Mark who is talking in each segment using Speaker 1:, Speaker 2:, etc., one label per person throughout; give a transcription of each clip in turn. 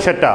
Speaker 1: 6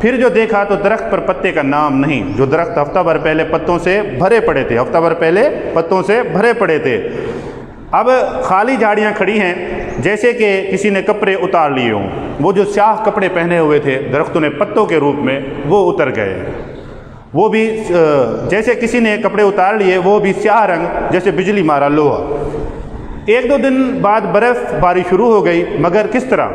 Speaker 1: پھر جو دیکھا تو درخت پر پتے کا نام نہیں، جو درخت ہفتہ بھر پہلے پتوں سے بھرے پڑے تھے، ہفتہ بھر پہلے پتوں سے بھرے پڑے تھے، اب خالی جھاڑیاں کھڑی ہیں جیسے کہ کسی نے کپڑے اتار لیے ہوں۔ وہ جو سیاہ کپڑے پہنے ہوئے تھے درختوں نے پتوں کے روپ میں، وہ اتر گئے، وہ بھی جیسے کسی نے کپڑے اتار لیے، وہ بھی سیاہ رنگ جیسے بجلی مارا لوہا۔ ایک دو دن بعد برف باری شروع ہو گئی، مگر کس طرح؟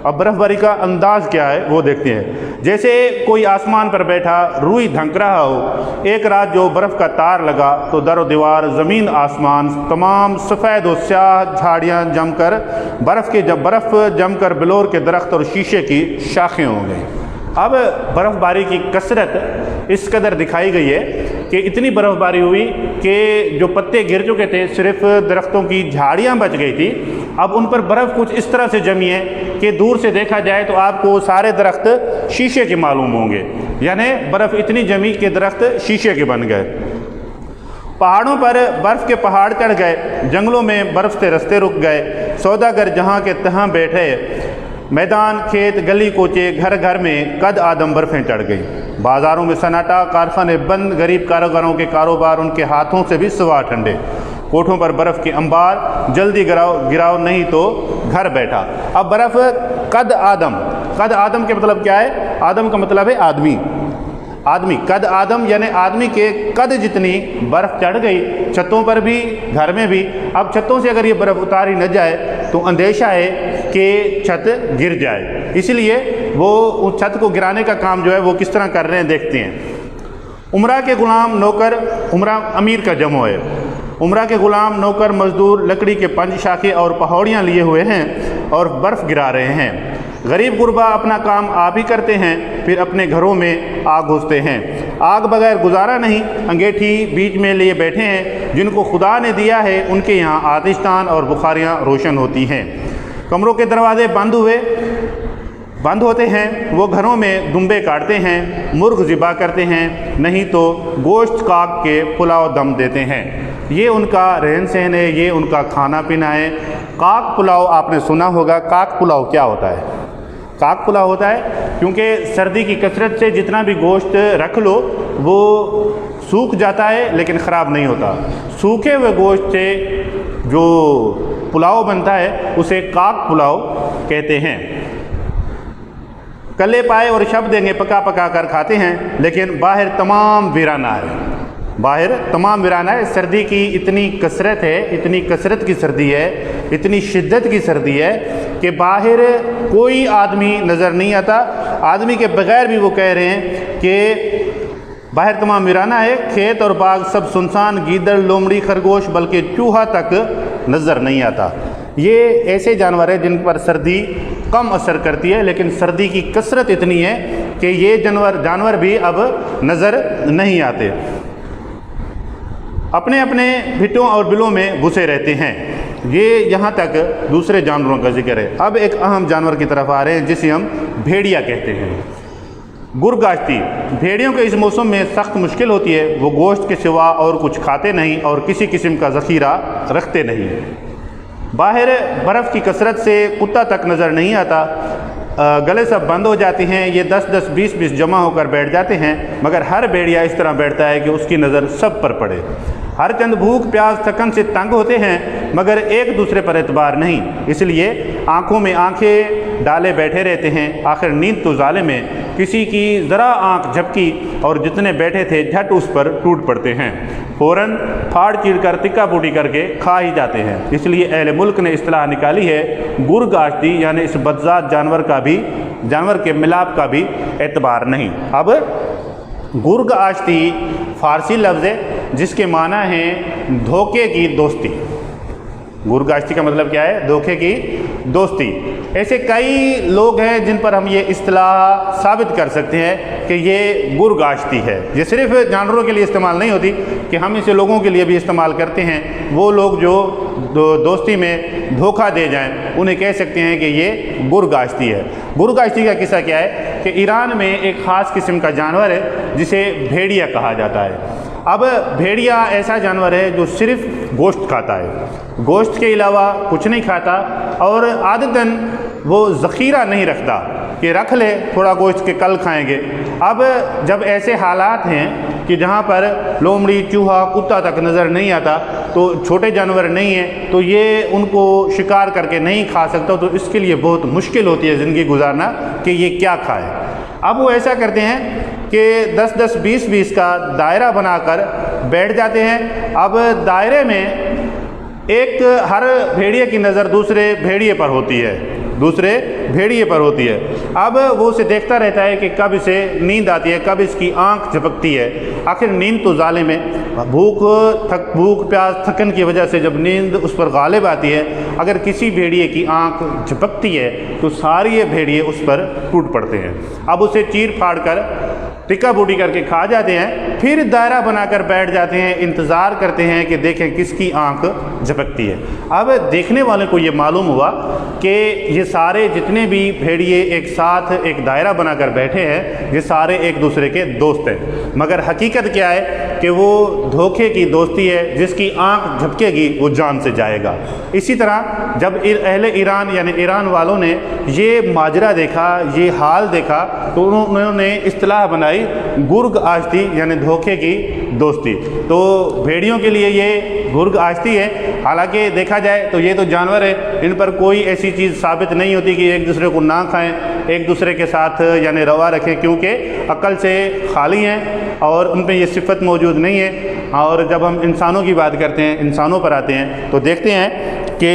Speaker 1: اب برف باری کا انداز کیا ہے وہ دیکھتے ہیں۔ جیسے کوئی آسمان پر بیٹھا روئی دھنک رہا ہو۔ ایک رات جو برف کا تار لگا تو در و دیوار، زمین، آسمان، تمام سفید و سیاہ جھاڑیاں جم کر برف جم کر بلور کے درخت اور شیشے کی شاخیں ہو گئی۔ اب برف باری کی کثرت اس قدر دکھائی گئی ہے کہ اتنی برف باری ہوئی کہ جو پتے گر چکے تھے، صرف درختوں کی جھاڑیاں بچ گئی تھی، اب ان پر برف کچھ اس طرح سے جمی ہے کہ دور سے دیکھا جائے تو آپ کو سارے درخت شیشے کے معلوم ہوں گے، یعنی برف اتنی جمی کہ درخت شیشے کے بن گئے۔ پہاڑوں پر برف کے پہاڑ چڑھ گئے، جنگلوں میں برف سے رستے رک گئے، سوداگر جہاں کے تہاں بیٹھے، میدان، کھیت، گلی کوچے، گھر گھر میں قد آدم برفیں چڑھ گئی۔ بازاروں میں سناٹا، کارخانے بند، غریب کاروباروں کے کاروبار ان کے ہاتھوں سے بھی سوا ٹھنڈے۔ کوٹھوں پر برف کے انبار، جلدی گراؤ نہیں تو گھر بیٹھا۔ اب برف قد آدم کے مطلب کیا ہے؟ آدم کا مطلب ہے آدمی، قد آدم یعنی آدمی کے قد جتنی برف چڑھ گئی، چھتوں پر بھی، گھر میں بھی۔ اب چھتوں سے اگر یہ برف اتاری نہ جائے تو اندیشہ ہے کہ چھت گر جائے، اس لیے وہ اس چھت کو گرانے کا کام جو ہے وہ کس طرح کر رہے ہیں دیکھتے ہیں۔ عمرہ کے غلام نوکر، عمرہ امیر کا جمع ہے، عمرہ کے غلام نوکر مزدور لکڑی کے پنج شاخے اور پہاڑیاں لیے ہوئے ہیں اور برف گرا رہے ہیں۔ غریب غربا اپنا کام آپ ہی کرتے ہیں، پھر اپنے گھروں میں آگ گھستے ہیں۔ آگ بغیر گزارا نہیں، انگیٹھی بیچ میں لیے بیٹھے ہیں، جن کو خدا نے دیا ہے ان کے یہاں آتش دان اور بخاریاں روشن ہوتی ہیں۔ کمروں کے دروازے بند ہوتے ہیں، وہ گھروں میں دمبے کاٹتے ہیں، مرغ ذبح کرتے ہیں، نہیں تو گوشت کاک کے پلاؤ دم دیتے ہیں۔ یہ ان کا رہن سہن ہے، یہ ان کا کھانا پینا ہے۔ کاک پلاؤ آپ نے سنا ہوگا، کاک پلاؤ کیا ہوتا ہے؟ کاک پلاؤ ہوتا ہے کیونکہ سردی کی کثرت سے جتنا بھی گوشت رکھ لو وہ سوکھ جاتا ہے لیکن خراب نہیں ہوتا۔ سوکھے ہوئے گوشت سے جو پلاؤ بنتا ہے اسے کاک پلاؤ کہتے ہیں۔ کلے پائے اور شب دیں گے، پکا پکا کر کھاتے ہیں، لیکن باہر تمام ویرانہ ہے۔ سردی کی اتنی کثرت ہے، اتنی کثرت کی سردی ہے، اتنی شدت کی سردی ہے کہ باہر کوئی آدمی نظر نہیں آتا۔ آدمی کے بغیر بھی وہ کہہ رہے ہیں کہ باہر تمام ویرانہ ہے، کھیت اور باغ سب سنسان، گیدڑ، لومڑی، خرگوش بلکہ چوہا تک نظر نہیں آتا۔ یہ ایسے جانور ہیں جن پر سردی کم اثر کرتی ہے، لیکن سردی کی کثرت اتنی ہے کہ یہ جانور بھی اب نظر نہیں آتے، اپنے اپنے بھٹوں اور بلوں میں گھسے رہتے ہیں۔ یہ یہاں تک دوسرے جانوروں کا ذکر ہے۔ اب ایک اہم جانور کی طرف آ رہے ہیں جسے ہم بھیڑیا کہتے ہیں۔ گرگاشتی، بھیڑیوں کے اس موسم میں سخت مشکل ہوتی ہے، وہ گوشت کے سوا اور کچھ کھاتے نہیں اور کسی قسم کا ذخیرہ رکھتے نہیں۔ باہر برف کی کثرت سے کتا تک نظر نہیں آتا، گلے سب بند ہو جاتے ہیں، یہ 10 20 جمع ہو کر بیٹھ جاتے ہیں، مگر ہر بھیڑیا اس طرح بیٹھتا ہے کہ اس کی نظر سب پر پڑے۔ ہر چند بھوک پیاس تھکن سے تنگ ہوتے ہیں، مگر ایک دوسرے پر اعتبار نہیں، اس لیے آنکھوں میں آنکھیں ڈالے بیٹھے رہتے ہیں۔ آخر نیند تو ظالم ہے، کسی کی ذرا آنکھ جھپکی اور جتنے بیٹھے تھے جھٹ اس پر ٹوٹ پڑتے ہیں، فوراً پھاڑ چیر کر تکا پوٹی کر کے کھا ہی جاتے ہیں۔ اس لیے اہل ملک نے اصطلاح نکالی ہے گرگ آشتی، یعنی اس بدذات جانور کے ملاپ کا بھی اعتبار نہیں۔ اب گرگ آشتی فارسی لفظ ہے جس کے معنی ہے دھوکے کی دوستی۔ گرگ آشتی کا مطلب کیا ہے؟ دھوکے کی دوستی۔ ایسے کئی لوگ ہیں جن پر ہم یہ اصطلاح ثابت کر سکتے ہیں کہ یہ گرگ آشتی ہے۔ یہ صرف جانوروں کے لیے استعمال نہیں ہوتی کہ ہم اسے لوگوں کے لیے بھی استعمال کرتے ہیں۔ وہ لوگ جو دوستی میں دھوکہ دے جائیں انہیں کہہ سکتے ہیں کہ یہ گرگ آشتی ہے۔ گرگ آشتی کا قصہ کیا ہے کہ ایران میں ایک خاص قسم کا جانور ہے جسے بھیڑیا کہا جاتا ہے۔ اب بھیڑیا ایسا جانور ہے جو صرف گوشت کھاتا ہے، گوشت کے علاوہ کچھ نہیں کھاتا، اور عادتاً وہ ذخیرہ نہیں رکھتا کہ رکھ لے تھوڑا گوشت کے کل کھائیں گے۔ اب جب ایسے حالات ہیں کہ جہاں پر لومڑی، چوہا، کتا تک نظر نہیں آتا، تو چھوٹے جانور نہیں ہیں تو یہ ان کو شکار کر کے نہیں کھا سکتا، تو اس کے لیے بہت مشکل ہوتی ہے زندگی گزارنا کہ یہ کیا کھائے۔ اب وہ ایسا کرتے ہیں کہ 10-10 20-20 کا دائرہ بنا کر بیٹھ جاتے ہیں۔ اب دائرے میں ایک ہر بھیڑیے کی نظر دوسرے بھیڑیے پر ہوتی ہے، اب وہ اسے دیکھتا رہتا ہے کہ کب اسے نیند آتی ہے، کب اس کی آنکھ جھپکتی ہے۔ آخر نیند تو ظالم ہے، بھوک پیاس تھکن کی وجہ سے جب نیند اس پر غالب آتی ہے، اگر کسی بھیڑیے کی آنکھ جھپکتی ہے تو ساری یہ بھیڑیے اس پر ٹوٹ پڑتے ہیں۔ اب اسے چیر پھاڑ کر ٹکا بوٹی کر کے کھا جاتے ہیں، پھر دائرہ بنا کر بیٹھ جاتے ہیں، انتظار کرتے ہیں کہ دیکھیں کس کی آنکھ جھپکتی ہے۔ اب دیکھنے والے کو یہ معلوم ہوا کہ یہ سارے جتنے بھی بھیڑیے ایک ساتھ ایک دائرہ بنا کر بیٹھے ہیں، یہ سارے ایک دوسرے کے دوست ہیں، مگر حقیقت کیا ہے کہ وہ دھوکے کی دوستی ہے، جس کی آنکھ جھپکے گی وہ جان سے جائے گا۔ اسی طرح جب اہل ایران یعنی ایران والوں نے یہ ماجرا دیکھا، یہ حال دیکھا، تو انہوں نے اصطلاح بنائی گرگ آشتی یعنی دھوکے کی دوستی۔ تو بھیڑیوں کے لیے یہ گرگ آشتی ہے، حالانکہ دیکھا جائے تو یہ تو جانور ہے، ان پر کوئی ایسی چیز ثابت نہیں ہوتی کہ ایک دوسرے کو نہ کھائیں، ایک دوسرے کے ساتھ یعنی روا رکھیں، کیونکہ عقل سے خالی ہیں اور ان پہ یہ صفت موجود نہیں ہے۔ اور جب ہم انسانوں کی بات کرتے ہیں، انسانوں پر آتے ہیں، تو دیکھتے ہیں کہ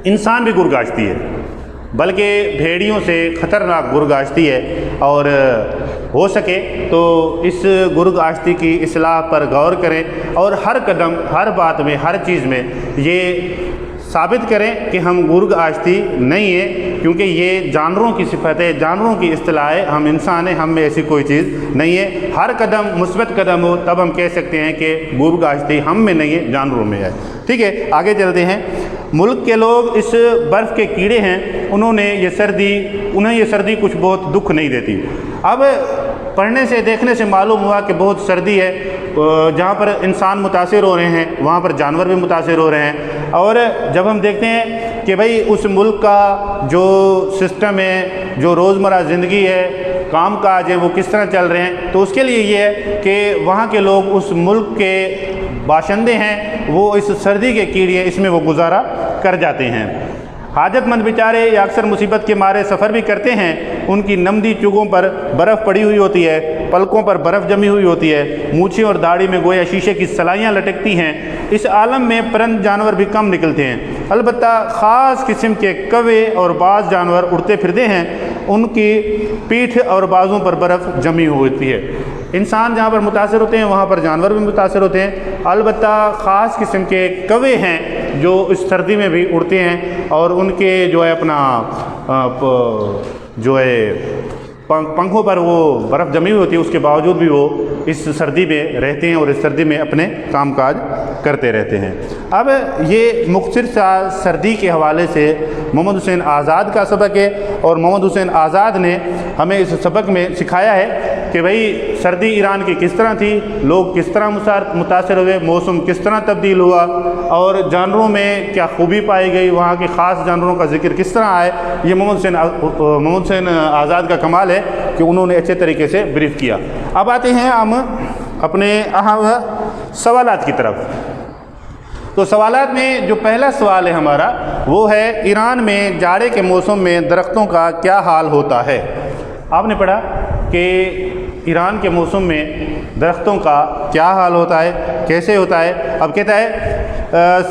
Speaker 1: انسان بھی گرگ آشتی ہے، بلکہ بھیڑیوں سے خطرناک گرگ آشتی ہے، اور ہو سکے تو اس گرگ آشتی کی اصلاح پر غور کریں اور ہر قدم، ہر بات میں، ہر چیز میں یہ ثابت کریں کہ ہم گرگ آشتی نہیں ہیں، کیونکہ یہ جانوروں کی صفت ہے، جانوروں کی اصطلاح ہے، ہم انسان ہیں، ہم میں ایسی کوئی چیز نہیں ہے۔ ہر قدم مثبت قدم ہو تب ہم کہہ سکتے ہیں کہ گرگ آشتی ہم میں نہیں ہے، جانوروں میں ہے۔ ٹھیک ہے، آگے چلتے ہیں۔ ملک کے لوگ اس برف کے کیڑے ہیں، انہیں یہ سردی کچھ بہت دکھ نہیں دیتی۔ اب پڑھنے سے دیکھنے سے معلوم ہوا کہ بہت سردی ہے، جہاں پر انسان متاثر ہو رہے ہیں وہاں پر جانور بھی متاثر ہو رہے ہیں۔ اور جب ہم دیکھتے ہیں کہ بھئی اس ملک کا جو سسٹم ہے، جو روزمرہ زندگی ہے، کام کاج ہے، وہ کس طرح چل رہے ہیں، تو اس کے لیے یہ ہے کہ وہاں کے لوگ اس ملک کے باشندے ہیں، وہ اس سردی کے کیڑے ہیں، اس میں وہ گزارا کر جاتے ہیں۔ حاجت مند بیچارے یا اکثر مصیبت کے مارے سفر بھی کرتے ہیں، ان کی نمدی چگوں پر برف پڑی ہوئی ہوتی ہے، پلکوں پر برف جمی ہوئی ہوتی ہے، مونچھیں اور داڑھی میں گویا شیشے کی سلائیاں لٹکتی ہیں۔ اس عالم میں پرند جانور بھی کم نکلتے ہیں، البتہ خاص قسم کے کوے اور بعض جانور اڑتے پھرتے ہیں، ان کی پیٹھ اور بازوں پر برف جمی ہوتی ہے۔ انسان جہاں پر متاثر ہوتے ہیں وہاں پر جانور بھی متاثر ہوتے ہیں، البتہ خاص قسم کے کوے ہیں جو اس سردی میں بھی اڑتے ہیں، اور ان کے جو ہے اپنا جو ہے پنکھوں پر وہ برف جمی ہوئی ہوتی ہے، اس کے باوجود بھی وہ اس سردی میں رہتے ہیں اور اس سردی میں اپنے کام کاج کرتے رہتے ہیں۔ اب یہ مختصر سا سردی کے حوالے سے محمد حسین آزاد کا سبق ہے، اور محمد حسین آزاد نے ہمیں اس سبق میں سکھایا ہے کہ بھئی سردی ایران کی کس طرح تھی، لوگ کس طرح متاثر ہوئے، موسم کس طرح تبدیل ہوا، اور جانوروں میں کیا خوبی پائی گئی، وہاں کے خاص جانوروں کا ذکر کس طرح آئے۔ یہ محمد حسین آزاد کا کمال ہے کہ انہوں نے اچھے طریقے سے بریف کیا۔ اب آتے ہیں ہم اپنے اہم سوالات کی طرف۔ تو سوالات میں جو پہلا سوال ہے ہمارا وہ ہے ایران میں جاڑے کے موسم میں درختوں کا کیا حال ہوتا ہے۔ آپ نے پڑھا کہ ایران کے موسم میں درختوں کا کیا حال ہوتا ہے، کیسے ہوتا ہے۔ اب کہتا ہے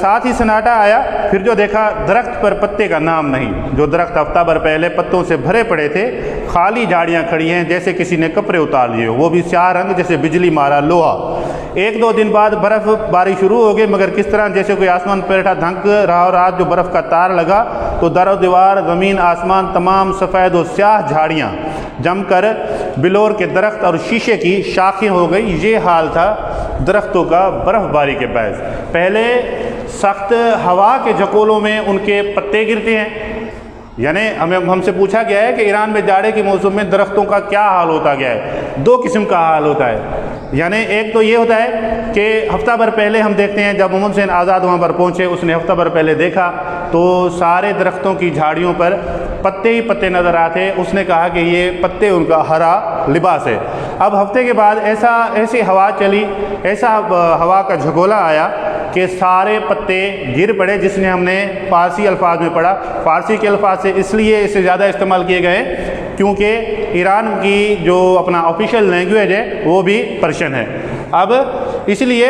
Speaker 1: ساتھ ہی سناٹا آیا، پھر جو دیکھا درخت پر پتے کا نام نہیں، جو درخت ہفتہ بھر پہلے پتوں سے بھرے پڑے تھے، خالی جھاڑیاں کھڑی ہیں جیسے کسی نے کپڑے اتار لیے، وہ بھی سیاہ رنگ جیسے بجلی مارا لوہا۔ ایک دو دن بعد برف باری شروع ہو گئی، مگر کس طرح جیسے کوئی آسمان پیٹھا دھنک رہا، اور رات جو برف کا تار لگا تو در و دیوار، زمین، آسمان، تمام سفید و سیاہ جھاڑیاں جم کر بلور کے درخت اور شیشے کی شاخیں ہو گئی۔ یہ حال تھا درختوں کا برف باری کے باعث۔ پہلے سخت ہوا کے جھکولوں میں ان کے پتے گرتے ہیں، یعنی ہم سے پوچھا گیا ہے کہ ایران میں جاڑے کے موسم میں درختوں کا کیا حال ہوتا گیا ہے۔ دو قسم کا حال ہوتا ہے، یعنی ایک تو یہ ہوتا ہے کہ ہفتہ بھر پہلے ہم دیکھتے ہیں جب محمد حسین آزاد وہاں پر پہنچے، اس نے ہفتہ بھر پہلے دیکھا تو سارے درختوں کی جھاڑیوں پر پتے ہی پتے نظر آتے. اس نے کہا کہ یہ پتے ان کا ہرا لباس ہے. اب ہفتے کے بعد ایسی ہوا چلی, ایسا ہوا کا جھگولا آیا کہ سارے پتے گر پڑے, جس نے ہم نے فارسی الفاظ میں پڑھا. فارسی کے الفاظ سے اس لیے اسے زیادہ استعمال کیے گئے کیونکہ ایران کی جو اپنا آفیشیل لینگویج ہے وہ بھی پرشین ہے. اب اس لیے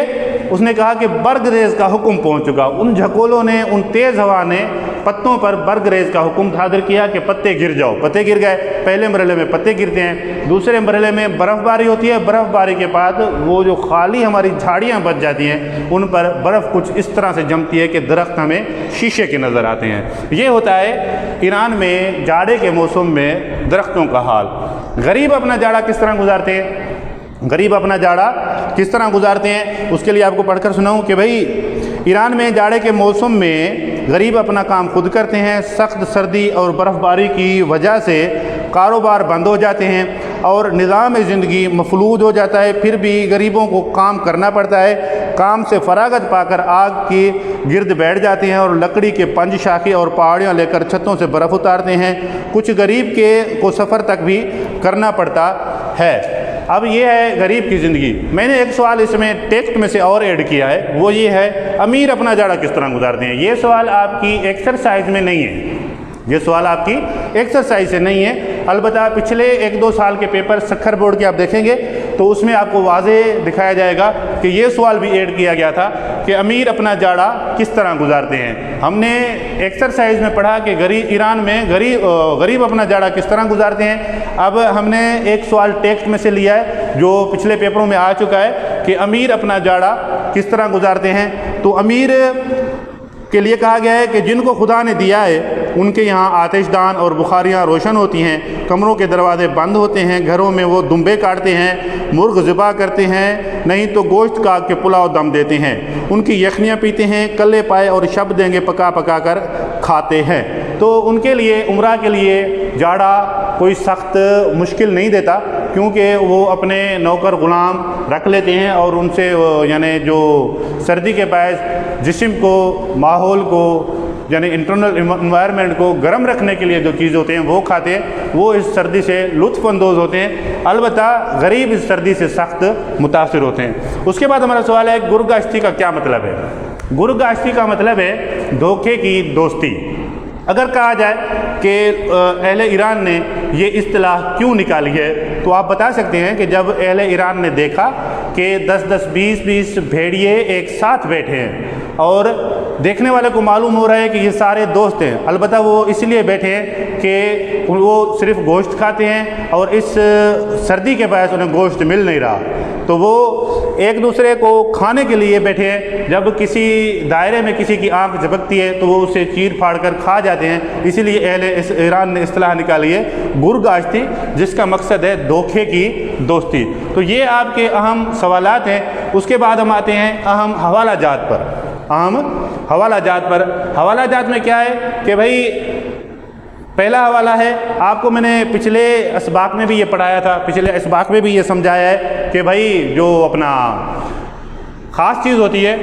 Speaker 1: اس نے کہا کہ برگ ریز کا حکم پہنچ چکا. ان جھکولوں نے, ان تیز ہوا نے پتوں پر برگ ریز کا حکم صادر کیا کہ پتے گر جاؤ. پتے گر گئے. پہلے مرحلے میں پتے گرتے ہیں, دوسرے مرحلے میں برف باری ہوتی ہے. برف باری کے بعد وہ جو خالی ہماری جھاڑیاں بچ جاتی ہیں ان پر برف کچھ اس طرح سے جمتی ہے کہ درخت ہمیں شیشے کے نظر آتے ہیں. یہ ہوتا ہے ایران میں جاڑے کے موسم میں درختوں کا حال. غریب اپنا جاڑا کس طرح گزارتے ہیں؟ غریب اپنا جاڑا کس طرح گزارتے ہیں اس کے لیے آپ کو پڑھ کر سناؤں کہ بھئی ایران میں جاڑے کے موسم میں غریب اپنا کام خود کرتے ہیں. سخت سردی اور برف باری کی وجہ سے کاروبار بند ہو جاتے ہیں اور نظام زندگی مفلوج ہو جاتا ہے. پھر بھی غریبوں کو کام کرنا پڑتا ہے. کام سے فراغت پا کر آگ کی گرد بیٹھ جاتے ہیں اور لکڑی کے پنج شاخیں اور پہاڑیاں لے کر چھتوں سے برف اتارتے ہیں. کچھ غریب کو سفر تک بھی کرنا پڑتا ہے. اب یہ ہے غریب کی زندگی. میں نے ایک سوال اس میں ٹیکسٹ میں سے اور ایڈ کیا ہے, وہ یہ ہے امیر اپنا جاڑا کس طرح گزارتے ہیں. یہ سوال آپ کی ایکسرسائز میں نہیں ہے, یہ سوال آپ کی ایکسرسائز سے نہیں ہے. البتہ پچھلے 1-2 سال کے پیپر سکھر بورڈ کے آپ دیکھیں گے تو اس میں آپ کو واضح دکھایا جائے گا کہ یہ سوال بھی ایڈ کیا گیا تھا کہ امیر اپنا جاڑا کس طرح گزارتے ہیں. ہم نے ایکسرسائز میں پڑھا کہ ایران میں غریب اپنا جاڑا کس طرح گزارتے ہیں. اب ہم نے ایک سوال ٹیکسٹ میں سے لیا ہے جو پچھلے پیپروں میں آ چکا ہے کہ امیر اپنا جاڑا کس طرح گزارتے ہیں. تو امیر کے لیے کہا گیا ہے کہ جن کو خدا نے دیا ہے ان کے یہاں آتش دان اور بخاریاں روشن ہوتی ہیں, کمروں کے دروازے بند ہوتے ہیں, گھروں میں وہ دمبے کاٹتے ہیں, مرغ ذبح کرتے ہیں, نہیں تو گوشت کاٹ کے پلاؤ دم دیتے ہیں, ان کی یخنیاں پیتے ہیں, کلے پائے اور شب دیں پکا پکا کر کھاتے ہیں. تو ان کے لیے عمرہ کے لیے جاڑا کوئی سخت مشکل نہیں دیتا کیونکہ وہ اپنے نوکر غلام رکھ لیتے ہیں اور ان سے یعنی جو سردی کے باعث جسم کو, ماحول کو, یعنی انٹرنل انوائرمنٹ کو گرم رکھنے کے لیے جو چیز ہوتے ہیں وہ کھاتے ہیں. وہ اس سردی سے لطف اندوز ہوتے ہیں. البتہ غریب اس سردی سے سخت متاثر ہوتے ہیں. اس کے بعد ہمارا سوال ہے گرگاشتی کا کیا مطلب ہے. گرگاشتی کا مطلب ہے دھوکے کی دوستی. اگر کہا جائے کہ اہل ایران نے یہ اصطلاح کیوں نکالی ہے تو آپ بتا سکتے ہیں کہ جب اہل ایران نے دیکھا کہ 10-10 20-20 بھیڑیے ایک ساتھ بیٹھے ہیں اور دیکھنے والے کو معلوم ہو رہا ہے کہ یہ سارے دوست ہیں, البتہ وہ اس لیے بیٹھے ہیں کہ وہ صرف گوشت کھاتے ہیں اور اس سردی کے باعث انہیں گوشت مل نہیں رہا, تو وہ ایک دوسرے کو کھانے کے لیے بیٹھے ہیں. جب کسی دائرے میں کسی کی آنکھ جھپکتی ہے تو وہ اسے چیر پھاڑ کر کھا جاتے ہیں. اسی لیے اہل ایران نے اصطلاح نکالی ہے گرگاشتی, جس کا مقصد ہے دھوکے کی دوستی. تو یہ آپ کے اہم سوالات ہیں. اس کے بعد ہم آتے ہیں اہم حوالہ جات پر. حوالہ جات میں کیا ہے کہ بھئی پہلا حوالہ ہے, آپ کو میں نے پچھلے اسباق میں بھی یہ پڑھایا تھا, پچھلے اسباق میں بھی یہ سمجھایا ہے کہ بھئی جو اپنا خاص چیز ہوتی ہے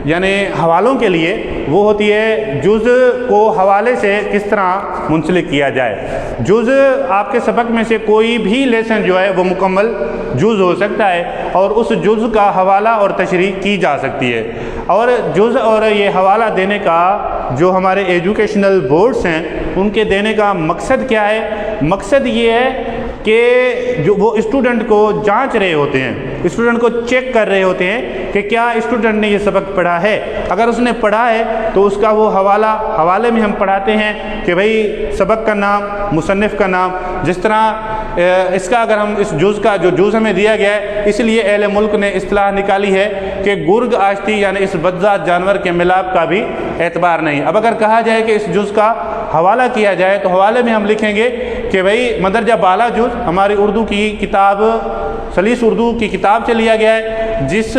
Speaker 1: یعنی حوالوں کے لیے وہ ہوتی ہے جز کو حوالے سے کس طرح منسلک کیا جائے. جز آپ کے سبق میں سے کوئی بھی لیسن جو ہے وہ مکمل جز ہو سکتا ہے اور اس جز کا حوالہ اور تشریح کی جا سکتی ہے. اور جز اور یہ حوالہ دینے کا جو ہمارے ایجوکیشنل بورڈز ہیں ان کے دینے کا مقصد کیا ہے. مقصد یہ ہے کہ جو وہ اسٹوڈنٹ کو جانچ رہے ہوتے ہیں, اسٹوڈنٹ کو چیک کر رہے ہوتے ہیں کہ کیا اسٹوڈنٹ نے یہ سبق پڑھا ہے. اگر اس نے پڑھا ہے تو اس کا وہ حوالے میں ہم پڑھاتے ہیں کہ بھئی سبق کا نام, مصنف کا نام, جس طرح اس کا اگر ہم اس جز کا جو جز ہمیں دیا گیا ہے, اس لیے اہل ملک نے اصطلاح نکالی ہے کہ گرگ آشتی یعنی اس بدذات جانور کے ملاپ کا بھی اعتبار نہیں. اب اگر کہا جائے کہ اس جز کا حوالہ کیا جائے تو حوالے میں ہم لکھیں گے کہ بھئی مندرجہ بالا جز ہماری اردو کی کتاب سلیس اردو کی کتاب سے لیا گیا ہے, جس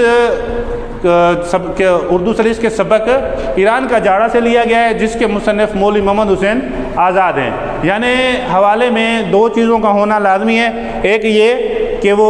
Speaker 1: اردو سلیس کے سبق ایران کا جاڑا سے لیا گیا ہے, جس کے مصنف مولوی محمد حسین آزاد ہیں. یعنی حوالے میں 2 چیزوں کا ہونا لازمی ہے. ایک یہ کہ وہ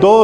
Speaker 1: 2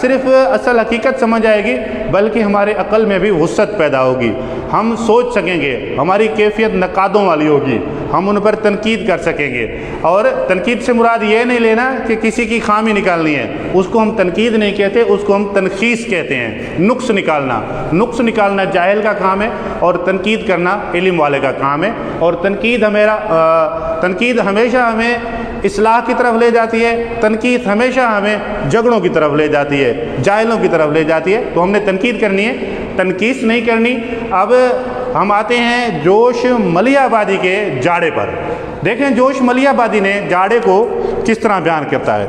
Speaker 1: صرف اصل حقیقت سمجھ آئے گی بلکہ ہمارے عقل میں بھی وسعت پیدا ہوگی، ہم سوچ سکیں گے، ہماری کیفیت نقادوں والی ہوگی، ہم ان پر تنقید کر سکیں گے۔ اور تنقید سے مراد یہ نہیں لینا کہ کسی کی خامی نکالنی ہے، اس کو ہم تنقید نہیں کہتے، اس کو ہم تنخیص کہتے ہیں، نقص نکالنا۔ نقص نکالنا جاہل کا کام ہے اور تنقید کرنا علم والے کا کام ہے۔ اور تنقید ہمیشہ ہمیں اصلاح کی طرف لے جاتی ہے، تنقید ہمیشہ ہمیں جھگڑوں کی طرف لے جاتی ہے، جاہلوں کی طرف لے جاتی ہے۔ تو ہم نے تنقید کرنی ہے، تنقید نہیں کرنی۔ اب ہم آتے ہیں جوش ملیح آبادی کے جاڑے پر۔ دیکھیں جوش ملیح آبادی نے جاڑے کو کس طرح بیان کرتا ہے۔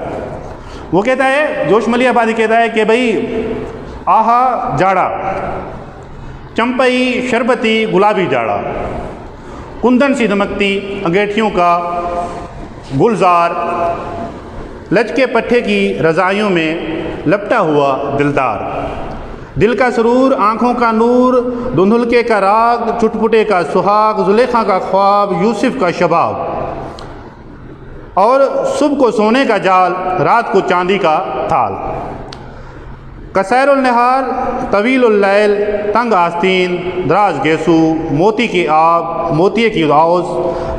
Speaker 1: وہ کہتا ہے، جوش ملیح آبادی کہتا ہے کہ بھئی آہا جاڑا، چمپئی شربتی گلابی جاڑا، کندن سی دمکتی انگیٹھیوں کا گلزار، لچکے پٹھے کی رضائیوں میں لپٹا ہوا دلدار، دل کا سرور، آنکھوں کا نور، دھندلکے کا راگ، چٹپٹے کا سہاگ، زلیخا کا خواب، یوسف کا شباب، اور صبح کو سونے کا جال، رات کو چاندی کا تھال، قصیر النہار، طویل اللیل، تنگ آستین، دراز گیسو، موتی کی آب، موتیے کی آوز،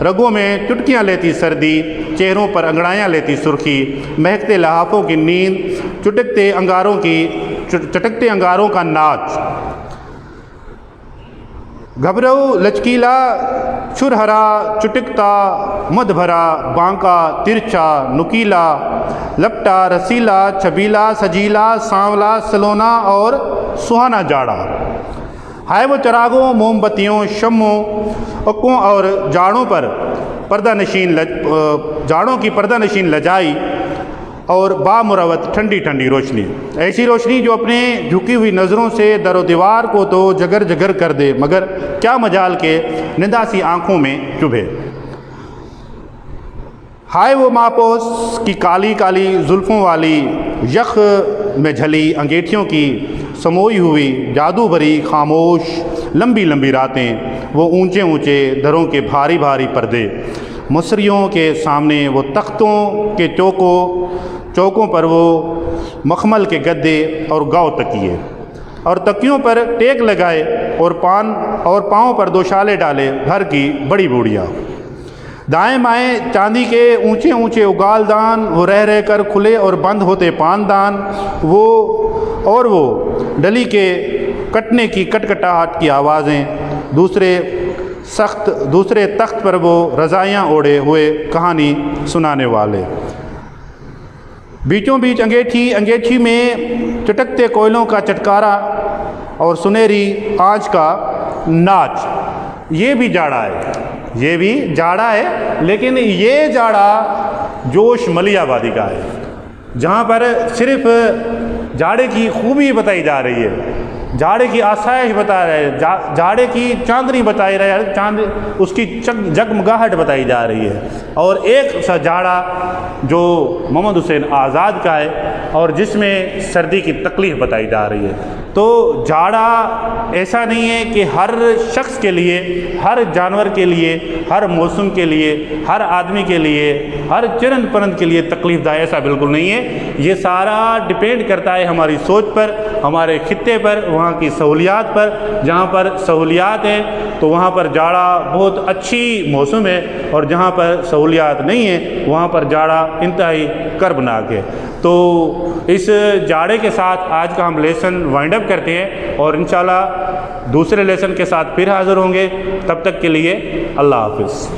Speaker 1: رگوں میں چٹکیاں لیتی سردی، چہروں پر انگڑائیاں لیتی سرخی، مہکتے لحافوں کی نیند، چٹکتے انگاروں کا ناچ، گھبرو لچکیلا چھرہرا چٹکتا مد بھرا، بانکا ترچھا نکیلا، لپٹا رسیلا چھبیلا سجیلا، سانولا سلونا اور سہانا جاڑا، ہائے وہ چراغوں، موم بتیوں، شموں، اکوں اور جاڑوں کی پردہ نشین لجائی اور بامروت ٹھنڈی ٹھنڈی روشنی، ایسی روشنی جو اپنے جھکی ہوئی نظروں سے در و دیوار کو تو جگر جگر کر دے، مگر کیا مجال کے نداسی آنکھوں میں چبھے۔ ہائے وہ ماپوس کی کالی کالی زلفوں والی، یخ میں جھلی انگیٹھیوں کی سموئی ہوئی، جادو بھری خاموش لمبی لمبی راتیں، وہ اونچے اونچے دروں کے بھاری بھاری پردے، مصریوں کے سامنے وہ تختوں کے چوکوں پر وہ مخمل کے گدے اور گاؤ تکیے، اور تکیوں پر ٹیک لگائے اور پاؤں پر دوشالے ڈالے گھر کی بڑی بوڑھیاں، دائیں بائیں چاندی کے اونچے اونچے اگال دان، وہ رہ رہ کر کھلے اور بند ہوتے پاندان، وہ ڈلی کے کٹنے کی کٹکٹاہٹ کی آوازیں، دوسرے تخت پر وہ رضائیاں اوڑھے ہوئے کہانی سنانے والے، بیچوں بیچ انگیٹھی میں چٹکتے کوئلوں کا چٹکارا اور سنہری آنچ کا ناچ۔ یہ بھی جاڑا ہے، لیکن یہ جاڑا جوش ملیح آبادی کا ہے، جہاں پر صرف جاڑے کی خوبی بتائی جا رہی ہے، جاڑے کی آسائش بتا رہے ہیں، جاڑے کی چاندنی بتائی رہے ہیں، اس کی جگمگاہٹ بتائی جا رہی ہے۔ اور ایک سا جاڑا جو محمد حسین آزاد کا ہے اور جس میں سردی کی تکلیف بتائی جا رہی ہے۔ تو جاڑا ایسا نہیں ہے کہ ہر شخص کے لیے، ہر جانور کے لیے، ہر موسم کے لیے، ہر آدمی کے لیے، ہر چرند پرند کے لیے تکلیف دہ، ایسا بالکل نہیں ہے۔ یہ سارا ڈیپینڈ کرتا ہے ہماری سوچ پر، ہمارے خطے پر، وہاں کی سہولیات پر۔ جہاں پر سہولیات ہیں تو وہاں پر جاڑا بہت اچھی موسم ہے، اور جہاں پر سہولیات نہیں ہیں وہاں پر جاڑا انتہائی کربناک ہے۔ تو اس جاڑے کے ساتھ آج کا ہم لیسن وائنڈ اپ کرتے ہیں، اور انشاءاللہ دوسرے لیسن کے ساتھ پھر حاضر ہوں گے۔ تب تک کے لیے اللہ حافظ۔